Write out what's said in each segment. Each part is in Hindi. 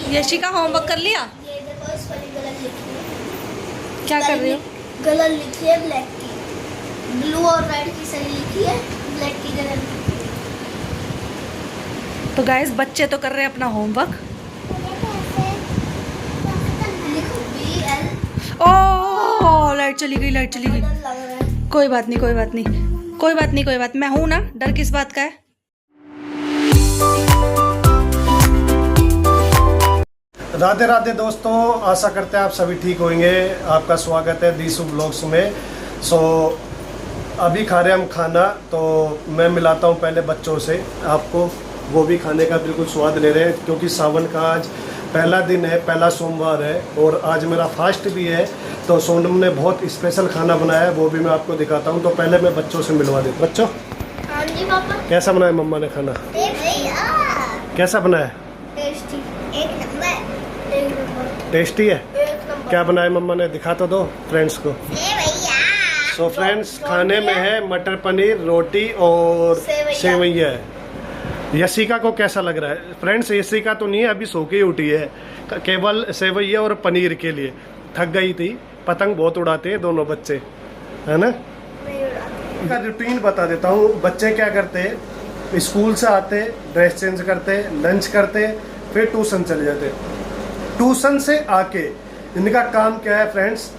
यशिका होमवर्क कर लिया? ये देखो इस वाली गलत लिखी है। क्या कर रही हो? गलत लिखी है ब्लैक की, ब्लू और रेड की सही लिखी है, ब्लैक की गलत। तो गाइस बच्चे तो कर रहे हैं अपना होमवर्क। लिखो BL। ओह लाइट चली गई, लाइट चली गई। डर लग रहा है। कोई बात नहीं, कोई बात नहीं, कोई बात नहीं, कोई बात। मैं हूं ना, डर किस बात का है। राधे राधे दोस्तों, आशा करते हैं आप सभी ठीक होंगे। आपका स्वागत है दीसू ब्लॉग्स में। अभी खा रहे हम खाना, तो मैं मिलाता हूँ पहले बच्चों से आपको। वो भी खाने का बिल्कुल स्वाद ले रहे हैं क्योंकि सावन का आज पहला दिन है, पहला सोमवार है और आज मेरा फास्ट भी है। तो सोनम ने बहुत स्पेशल खाना बनाया है, वो भी मैं आपको दिखाता हूँ। तो पहले मैं बच्चों से मिलवा देता हूँ। बच्चों, हाँ जी पापा। कैसा बनाया मम्मा ने खाना? कैसा बनाया? टेस्टी, एक नंबर, एक नंबर, टेस्टी है। एक नंबर। क्या बनाया मम्मा ने, दिखा तो दो फ्रेंड्स को। सो फ्रेंड्स, खाने में है मटर पनीर, रोटी और सेवैया है। यशिका को कैसा लग रहा है? फ्रेंड्स, यशिका तो नहीं है, अभी सो के उठी है, केवल सेवैया और पनीर के लिए थक गई थी। पतंग बहुत उड़ाते हैं दोनों बच्चे, है ना। का रूटीन बता देता हूँ। बच्चे क्या करते हैं, स्कूल से आते, ड्रेस चेंज करते, लंच करते, फिर ट्यूशन चले जाते। ट्यूशन से आके इनका काम क्या है फ्रेंड्स,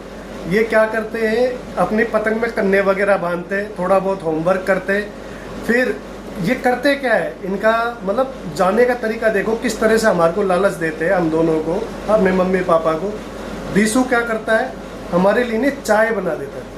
ये क्या करते हैं, अपनी पतंग में कन्ने वगैरह बांधते, थोड़ा बहुत होमवर्क करते। फिर ये करते क्या है, इनका मतलब जाने का तरीका देखो किस तरह से हमारे को लालच देते हैं, हम दोनों को, अपने मम्मी पापा को। दीसू क्या करता है, हमारे लिए चाय बना देता है।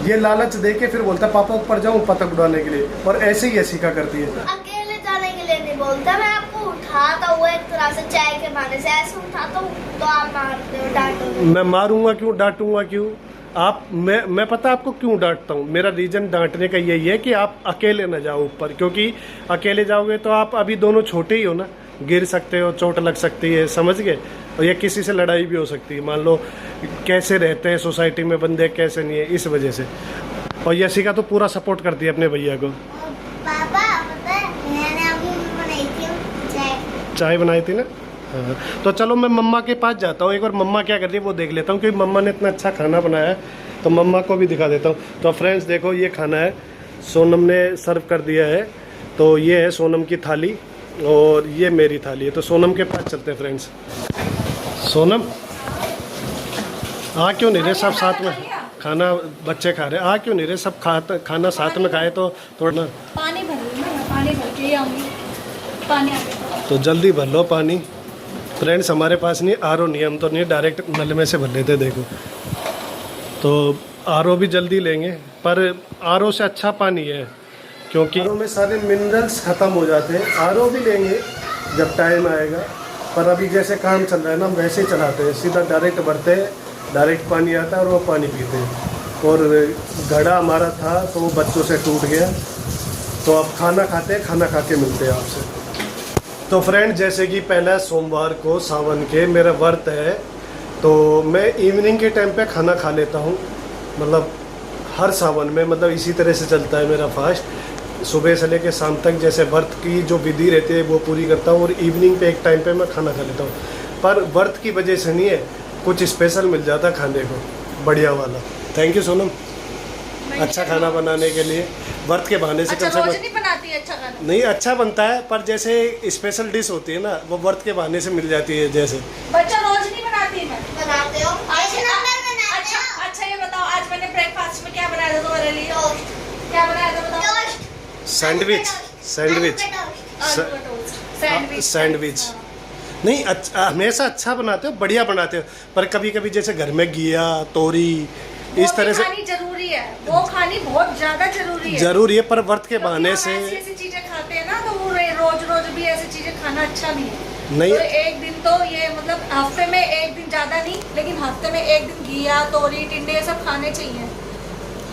ये लालच दे के फिर बोलता है पापा ऊपर जाऊँ पतंग उड़ाने के लिए, और ऐसे ही यशिका करती है। अकेले जाने के लिए नहीं बोलता, मैं आपको उठाता हुआ एक तरह से चाय के बहाने से ऐसे उठाता हूँ तो आप मारते हो, डांटोगे। मैं मारूंगा क्यों, डांटूंगा क्यों? आप मैं पता आपको क्यों डांटता हूँ। मेरा रीजन डांटने का यही है कि आप अकेले न जाओ ऊपर, क्योंकि अकेले जाओगे तो आप अभी दोनों छोटे ही हो ना, गिर सकते हो, चोट लग सकती है, समझ गए। और ये किसी से लड़ाई भी हो सकती है। मान लो कैसे रहते हैं सोसाइटी में बंदे, कैसे नहीं है, इस वजह से। और यशिका तो पूरा सपोर्ट करती है अपने भैया को। पापा पता है मैंने अभी बनाई थी चाय बनाई थी ना। हाँ, तो चलो मैं मम्मा के पास जाता हूँ, एक बार मम्मा क्या कर रही है वो देख लेता हूँ, क्योंकि मम्मा ने इतना अच्छा खाना बनाया है, तो मम्मा को भी दिखा देता हूँ। तो फ्रेंड्स देखो, ये खाना है, सोनम ने सर्व कर दिया है। तो ये है सोनम की थाली और ये मेरी थाली है। तो सोनम के पास चलते हैं फ्रेंड्स। सोनम, आ क्यों नहीं रहे सब साथ में खाना? बच्चे खा रहे, आ क्यों नहीं रहे सब खाना साथ में खाए तो थोड़ा ना। पानी भर लो, मैं पानी भर के आऊंगी। पानी आ गया तो जल्दी भर लो पानी। फ्रेंड्स, हमारे पास नहीं आरओ नहीं, हम तो नहीं डायरेक्ट नल में से भर लेते। देखो, तो आरओ भी जल्दी लेंगे, पर आरओ से अच्छा पानी है, क्योंकि आरओ में सारे मिनरल्स ख़त्म हो जाते हैं। आरओ भी लेंगे जब टाइम आएगा, पर अभी जैसे काम चल रहा है ना, हम वैसे ही चलाते हैं, सीधा डायरेक्ट भरते हैं, डायरेक्ट पानी आता है और वो पानी पीते हैं। और घड़ा हमारा था तो वो बच्चों से टूट गया, तो अब खाना खाते हैं, खाना खा के मिलते हैं आपसे। तो फ्रेंड, जैसे कि पहला सोमवार को सावन के मेरा व्रत है, तो मैं इवनिंग के टाइम पे खाना खा लेता हूँ। मतलब हर सावन में, मतलब इसी तरह से चलता है मेरा फास्ट। सुबह से लेकर शाम तक जैसे व्रत की जो विधि रहती है वो पूरी करता हूँ, और इवनिंग पे एक टाइम पे मैं खाना खा लेता हूँ। पर व्रत की वजह से नहीं है, कुछ स्पेशल मिल जाता है खाने को, बढ़िया वाला। थैंक यू सोनम, अच्छा खाना बनाने के लिए। व्रत के बहाने से अच्छा, कम से रोज नहीं बनाती है अच्छा खाना? नहीं, अच्छा बनता है, पर जैसे स्पेशल डिश होती है ना, वो व्रत के बहाने से मिल जाती है। जैसे बच्चा रोज नहीं बनाती मैं बनाते हो। अच्छा ये बताओ, आज मैंने ब्रेकफास्ट में क्या बनाया था तुम्हारे लिए? क्या बनाया था बताओ? सैंडविच। सैंडविच नहीं, अच्छा हमेशा अच्छा बनाते हो, बढ़िया बनाते हो, पर कभी कभी जैसे घर में घिया, तोरी, इस तरह से खानी जरूरी है, वो खानी बहुत ज्यादा जरूरी है, पर व्रत के बहाने से ऐसी चीजें खाते हैं ना, तो वो रोज रोज भी ऐसी चीजें खाना अच्छा नहीं है। नहीं, तो एक दिन तो ये मतलब हफ्ते में एक दिन, ज्यादा नहीं लेकिन हफ्ते में एक दिन घिया, तोरी, टिंडे ये सब खाने चाहिए।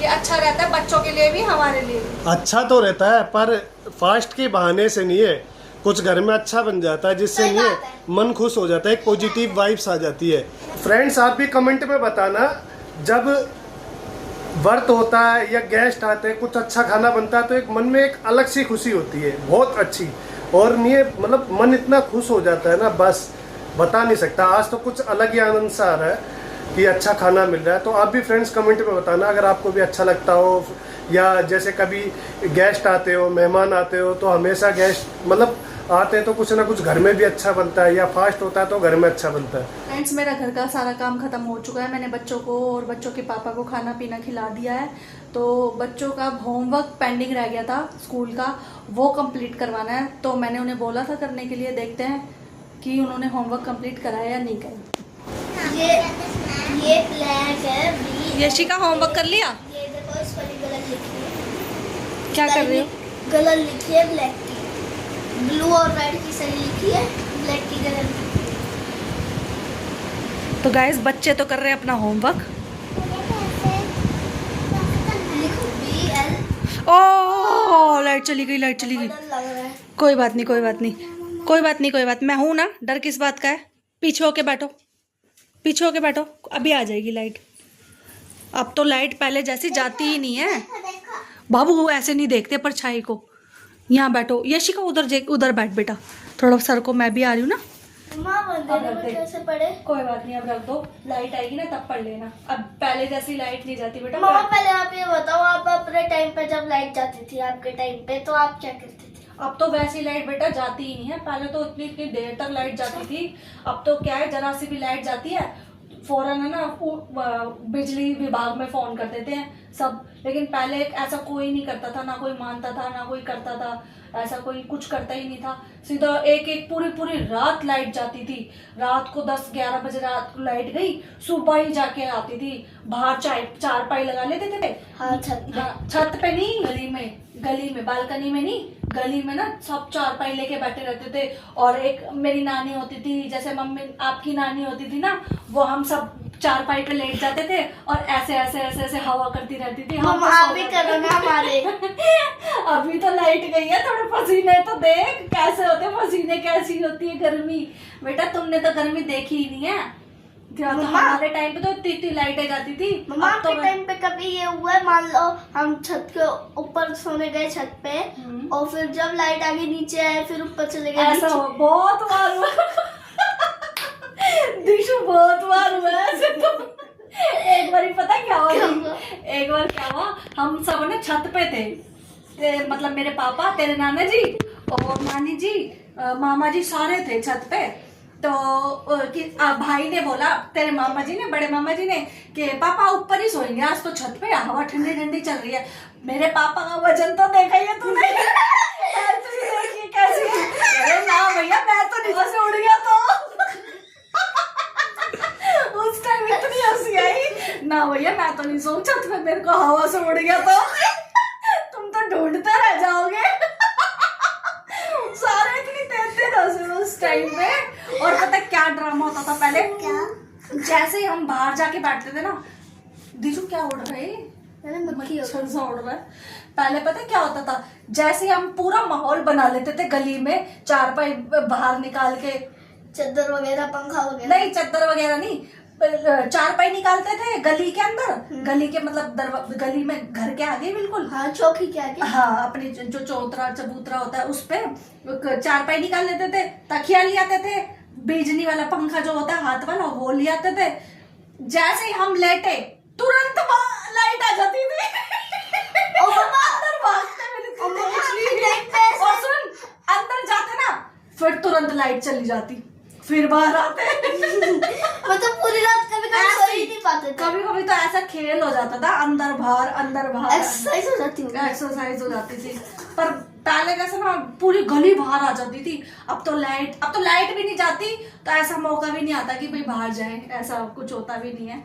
ये अच्छा रहता है बच्चों के लिए भी, हमारे लिए भी। अच्छा तो रहता है, पर फास्ट के बहाने से नहीं है, कुछ घर में अच्छा बन जाता है, जिससे नहीं है मन खुश हो जाता है, एक पॉजिटिव वाइब्स आ जाती है। फ्रेंड्स, आप भी कमेंट में बताना, जब व्रत होता है या गेस्ट आते हैं, कुछ अच्छा खाना बनता है, तो एक मन में एक अलग सी खुशी होती है, बहुत अच्छी। और नहीं मतलब मन इतना खुश हो जाता है ना, बस बता नहीं सकता। आज तो कुछ अलग ही आनंद सा आ रहा है कि अच्छा खाना मिल रहा है। तो आप भी फ्रेंड्स कमेंट में बताना अगर आपको भी अच्छा लगता हो, या जैसे कभी गेस्ट आते हो, मेहमान आते हो, तो हमेशा गेस्ट मतलब आते हैं तो कुछ ना कुछ घर में भी अच्छा बनता है, या फास्ट होता है तो घर में अच्छा बनता है। फ्रेंड्स, मेरा घर का सारा काम खत्म हो चुका है। मैंने बच्चों को और बच्चों के पापा को खाना पीना खिला दिया है। तो बच्चों का होमवर्क पेंडिंग रह गया था स्कूल का, वो कंप्लीट करवाना है। तो मैंने उन्हें बोला था करने के लिए, देखते हैं कि उन्होंने होमवर्क कंप्लीट कराया या नहीं कराया। ये ब्लैक है। यशिका होमवर्क कर लिया? ये देखो इस वाली गलत लिखी है। क्या कर रहे हो? गलत लिखी है ब्लैक की, ब्लू और रेड की सही लिखी है, ब्लैक की गलत लिखी तो गाइस, बच्चे तो कर रहे हैं अपना होमवर्क। लिखो BL। ओह, लाइट चली गई, लाइट चली गई। लग रहा है। कोई बात नहीं, कोई बात नहीं, कोई बात नहीं, कोई बात। मैं हूं ना, डर किस बात का है। पीछे होके बैठो, पीछे होके बैठो, अभी आ जाएगी लाइट। अब तो लाइट पहले जैसी जाती ही नहीं है। बाबू ऐसे नहीं देखते परछाई को। यहाँ बैठो यशिका, उधर बैठ बेटा, थोड़ा सर को। मैं भी आ रही हूँ ना। माँ बंदे में कैसे पढ़े? कोई बात नहीं, अब रख दो। लाइट आएगी ना तब पढ़ लेना। अब पहले जैसी लाइट नहीं जाती बेटा। मामा पहले आप ये बताओ, आप अपने टाइम पे जब लाइट जाती थी आपके टाइम पे, तो आप क्या करते थे? अब तो वैसी लाइट बेटा जाती ही नहीं है। पहले तो इतनी इतनी देर तक लाइट जाती थी। अब तो क्या है, जरा सी भी लाइट जाती है फौरन है ना बिजली विभाग में फोन कर देते हैं सब। लेकिन पहले ऐसा कोई नहीं करता था, ना कोई मानता था, ना कोई करता था। ऐसा कोई कुछ करता ही नहीं था। सीधा एक एक पूरी पूरी रात लाइट जाती थी। रात को 10-11 बजे रात को लाइट गई, सुबह ही जाके आती थी। बाहर चारपाई लगा लेते थे। हाँ, छत पे नहीं, गली में बालकनी में नहीं, गली में ना सब चारपाई लेके बैठे रहते थे। और एक मेरी नानी होती थी, जैसे मम्मी आपकी नानी होती थी ना, वो हम सब चारपाई पे लेट जाते थे और ऐसे ऐसे ऐसे ऐसे हवा करती रहती थी। हम आप भी करो ना हमारे। अभी तो लाइट गई है, थोड़े पसीने तो देख कैसे होते पसीने, कैसी होती है गर्मी। बेटा तुमने तो गर्मी देखी ही नहीं है। तो हमारे टाइम पे तो इतनी लाइटें जाती थी। मम्मा के टाइम पे कभी ये हुआ है, मान लो हम छत के ऊपर सोने गए छत पे, और फिर जब लाइट आगे नीचे आए फिर ऊपर चले गए। ऐसा बहुत बार हुआ। दिशु बहुत बार हुआ ऐसे तो। एक बार पता क्या हुआ? एक बार क्या हुआ, हम सब ना छत पे थे। मतलब मेरे पापा, तेरे नाना जी और नानी जी, मामा जी सारे थे छत पे। तो भाई ने बोला, तेरे मामा जी ने, बड़े मामा जी ने, कि पापा ऊपर ही सोएंगे आज तो, छत पे हवा ठंडी ठंडी चल रही है। मेरे पापा का वजन तो देखा ही है तूने। कैसी है? अरे ना भैया, मैं तो नीचे से उड़ गया तो। उस टाइम इतनी हंसी आई। ना भैया मैं तो नहीं सोऊं छत पे, मेरे को हवा से उड़ गया तो। तुम तो ढूंढते रह जाओगे। सारे इतनी तेज हंसे उस टाइम पे। और पता क्या ड्रामा होता था पहले? क्या? जैसे ही हम बाहर जाके बैठते थे ना, दीजू क्या उड़ रहा है? मच्छर सा उड़ रहा है। पहले पता क्या होता था, जैसे हम पूरा माहौल बना लेते थे गली में, चारपाई बाहर निकाल के, चद्दर वगैरह, पंखा वगैरह। नहीं चद्दर वगैरह नहीं, चारपाई निकालते थे गली के अंदर। गली के मतलब गली में घर के आगे बिल्कुल। हाँ, चौकी के आगे। हाँ, अपनी जो चौतरा चबूतरा होता है उस पे चारपाई निकाल लेते थे। तकिया ले आते थे, बिजली वाला पंखा जो होता है हाथ वाला, वो ले आते थे। जैसे ही हम लेटे तुरंत लाइट आ जाती थी। अंदर भागते और सुन, अंदर जाते ना, फिर तुरंत लाइट चली जाती, फिर बाहर आते। मतलब पूरी रात कभी सो ही नहीं पाते थे। कभी कभी तो ऐसा खेल हो जाता था, अंदर बाहर अंदर बाहर, एक्सरसाइज हो जाती थी। एक्सरसाइज हो जाती थी। पर पहले कैसे ना पूरी गली बाहर आ जाती थी। अब तो लाइट भी नहीं जाती, तो ऐसा मौका भी नहीं आता कि भाई बाहर जाए, ऐसा कुछ होता भी नहीं है।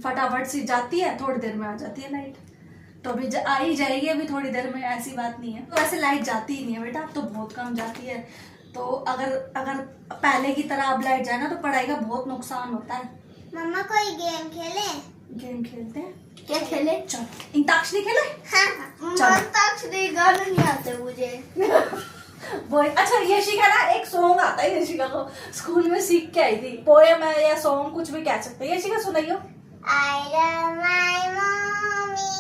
फटाफट सी जाती है, थोड़ी देर में आ जाती है लाइट। तो अभी आ ही जाएगी अभी थोड़ी देर में, ऐसी बात नहीं है। तो ऐसे लाइट जाती ही नहीं है बेटा, अब तो बहुत कम जाती है। तो अगर पहले की तरह अब लाइट जाए ना, तो पढ़ाई का बहुत नुकसान होता है। मम्मा कोई गेम खेले? गेम खेलते हैं? क्या खेले? चल अंताक्षरी खेले। हाँ, अंताक्षरी गाने नहीं आते मुझे। वो अच्छा, यशिका ना एक सॉन्ग आता है, यशिका को स्कूल में सीख के आई थी। पोएम है या सॉन्ग, कुछ भी कह सकते हैं। Yashika सुनाइयो। I love my mommy,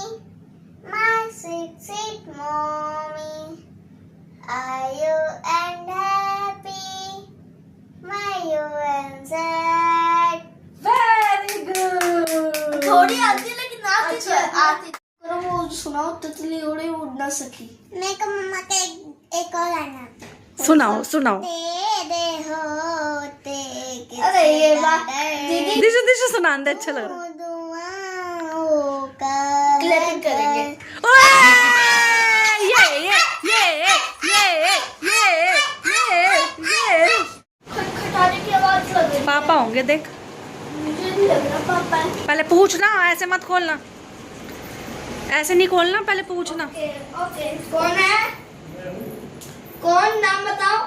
my sweet sweet mommy. Are you and happy? My answer. Very good. थोड़ी आती है लेकिन आती अच्छा, है आती। करो वो सुनाओ तितली उड़ी उड़ ना सकी। मेरे को मम्मा का एक और गाना सुनाओ सुनाओ। तेरे होते अरे ये बात दीदी दिशु दिशु सुना दे, अच्छा लग रहा है। दुआओं का क्लैपिंग करेंगे। ओए! ये खटखटाने की आवाज लग रही। पापा होंगे देख। मुझे नहीं लग रहा पापा है। पहले पूछना, ऐसे मत खोलना, ऐसे नहीं खोलना, पहले पूछना। ओके कौन है? कौन नाम बताओ?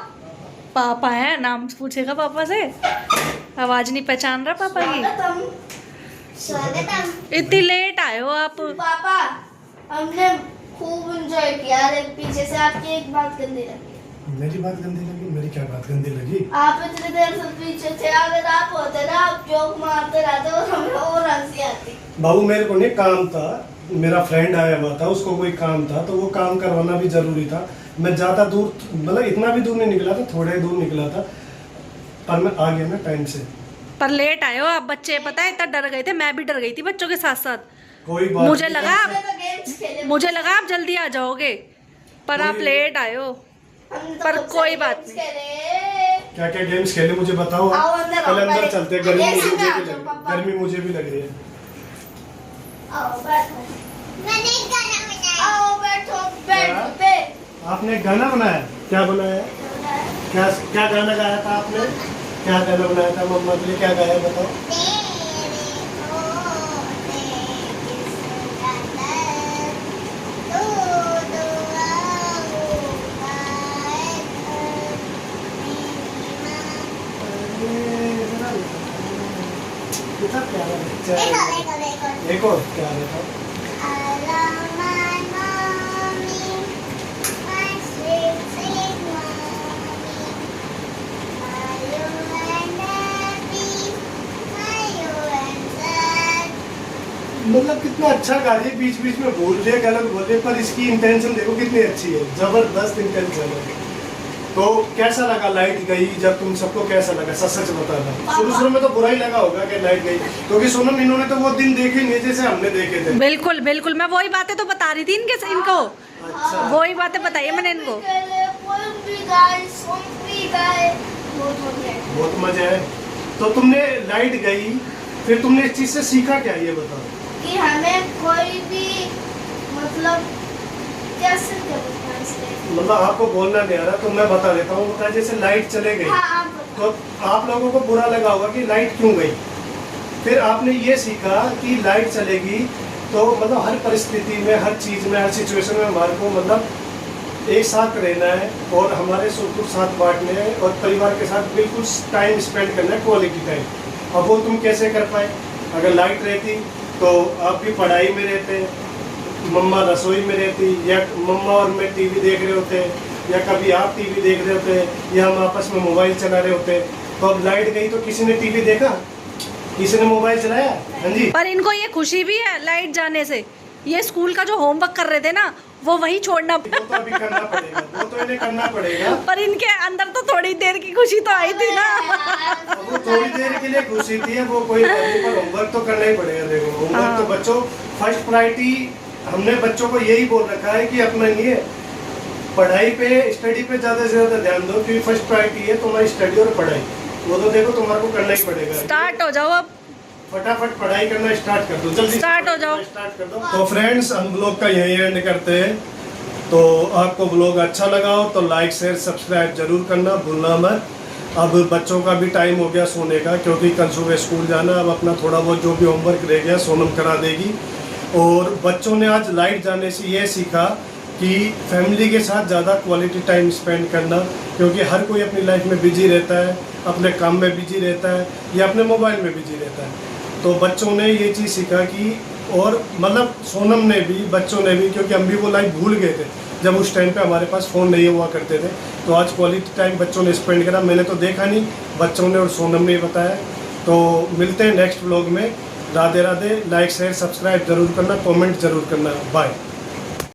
पापा है, नाम पूछेगा पापा से। आवाज नहीं पहचान रहा पापा की। स्वागतम। इतनी लेट आए हो आप। पापा हमने खूब एंजॉय किया। अरे पीछे से आपकी एक बात गंदी लगी। मेरी बात गंदी लगी? मेरी क्या बात गंदी लगी? आप इतनी देर से पीछे थे, अगर आप होते ना आप जोक मारते रहते और हमें और हंसी आती। बाबू मेरे को नहीं काम था, मेरा फ्रेंड आया हुआ था, उसको कोई काम था, तो वो काम करवाना भी जरूरी था। मैं ज़्यादा दूर, मतलब इतना भी दूर नहीं निकला था, थोड़े दूर निकला था, पर मैं आ गया ना टाइम से। पर लेट आए हो आप बच्चे, पता है इतना डर गए थे, मैं भी डर गई थी बच्चों के साथ साथ। कोई बात मुझे नहीं। लगा हमने तो गेम्स खेले। मुझे लगा आप जल्दी आ जाओगे, पर आप लेट आए हो। हमने तो पर खूब कोई सारे बात गेम्स नहीं। खेले। क्या क्या गेम्स खेले मुझे बताओ। आओ अंदर आओ, पहले अंदर पहले। चलते, गर्मी ये मुझे सुना भी जो लग रही है, पापा। गर्मी मुझे भी लग रही है। आओ बैठो। मैंने एक गाना बनाया। आओ बैठो बेड पे। आपने एक गाना बनाया? क्या बनाया? क्या क्या गाना गाया था आपने? क्या गाना बनाया था मम्मा के लिए? क्या गाया बताओ। तेरे होते किस कदर तू दुआओं का कितना प्यारा बच्चा देखो है। देखो देखो। एक और क्या था? मतलब कितना अच्छा गा रही है, बीच बीच में बोल रही है, गलत बोल रही है, पर इसकी इंटेंशन देखो कितनी अच्छी है, जबरदस्त इंटेंशन है। तो कैसा लगा लाइट गई जब तुम सबको? कैसा लगा सच सच बताना। शुरू शुरू में तो बुरा ही लगा होगा कि लाइट गई, क्योंकि सोनम इन्होंने तो वो दिन देखे नहीं जैसे हमने देखे थे। बिल्कुल बिल्कुल, मैं वही बातें तो बता रही थी इनको। अच्छा, वही बातें बताई है मैंने इनको। बहुत मजा है। तो तुमने लाइट गई, फिर तुमने इस चीज से सीखा क्या, ये बताओ। कि हमें कोई भी मतलब कैसे करें मतलब आपको बोलना नहीं आ रहा तो मैं बता देता हूँ। बता, जैसे लाइट चले गई हाँ आप बताओ। तो आप लोगों को बुरा लगा होगा कि लाइट क्यों गई। फिर आपने ये सीखा कि लाइट चलेगी तो मतलब हर परिस्थिति में, हर चीज़ में, हर सिचुएशन में हमारे को मतलब एक साथ रहना है और हमारे सुख दुख साथ बांटने हैं और परिवार के साथ बिल्कुल टाइम स्पेंड करना है, क्वालिटी टाइम। अब वो तुम कैसे कर पाए? अगर लाइट रहती तो आप भी पढ़ाई में रहते, मम्मा रसोई में रहती, या मम्मा और मैं टीवी देख रहे होते, या कभी आप टीवी देख रहे होते, या हम आपस में मोबाइल चला रहे होते। तो अब लाइट गई तो किसी ने टीवी देखा, किसी ने मोबाइल चलाया? हाँ जी। पर इनको ये खुशी भी है लाइट जाने से। ये स्कूल का जो होमवर्क कर रहे थे ना, वो वही छोड़ना वो तो अभी करना पड़ेगा, वो तो इन्हें करना पड़ेगा। पर इनके अंदर तो थोड़ी देर की खुशी तो आई थी ना। अब वो थोड़ी देर के लिए खुशी थी, वो कोई पर होमवर्क तो करना ही पड़ेगा। देखो होमवर्क तो बच्चों फर्स्ट प्रायोरिटी हमने बच्चों को यही बोल रखा है कि अपना ये पढ़ाई पे, स्टडी पे ज़्यादा से ज़्यादा ध्यान दो, क्योंकि फर्स्ट प्रायोरिटी है तुम्हारी स्टडी और पढ़ाई। वो तो देखो तुम्हारे को करना ही पड़ेगा। स्टार्ट हो जाओ अब, फटाफट पढ़ाई करना स्टार्ट कर दो, जल्दी स्टार्ट हो जाओ। स्टार्ट कर दो। तो फ्रेंड्स हम ब्लॉग का यही एंड करते हैं। तो आपको ब्लॉग अच्छा लगा हो तो लाइक शेयर सब्सक्राइब जरूर करना भूलना मत। अब बच्चों का भी टाइम हो गया सोने का, क्योंकि कल सुबह स्कूल जाना। अब अपना थोड़ा बहुत जो भी होमवर्क रह गया सोनम करा देगी। और बच्चों ने आज लाइट जाने से ये सीखा कि फैमिली के साथ ज़्यादा क्वालिटी टाइम स्पेंड करना, क्योंकि हर कोई अपनी लाइफ में बिजी रहता है, अपने काम में बिजी रहता है या अपने मोबाइल में बिजी रहता है। तो बच्चों ने ये चीज़ सीखा कि, और मतलब सोनम ने भी, बच्चों ने भी, क्योंकि हम भी वो लाइफ भूल गए थे जब उस टाइम पे हमारे पास फ़ोन नहीं हुआ करते थे। तो आज क्वालिटी टाइम बच्चों ने स्पेंड करा। मैंने तो देखा नहीं, बच्चों ने और सोनम ने बताया। तो मिलते हैं नेक्स्ट व्लॉग में। Radhe Radhe. Like share subscribe जरूर करना, कमेंट जरूर करना। बाय।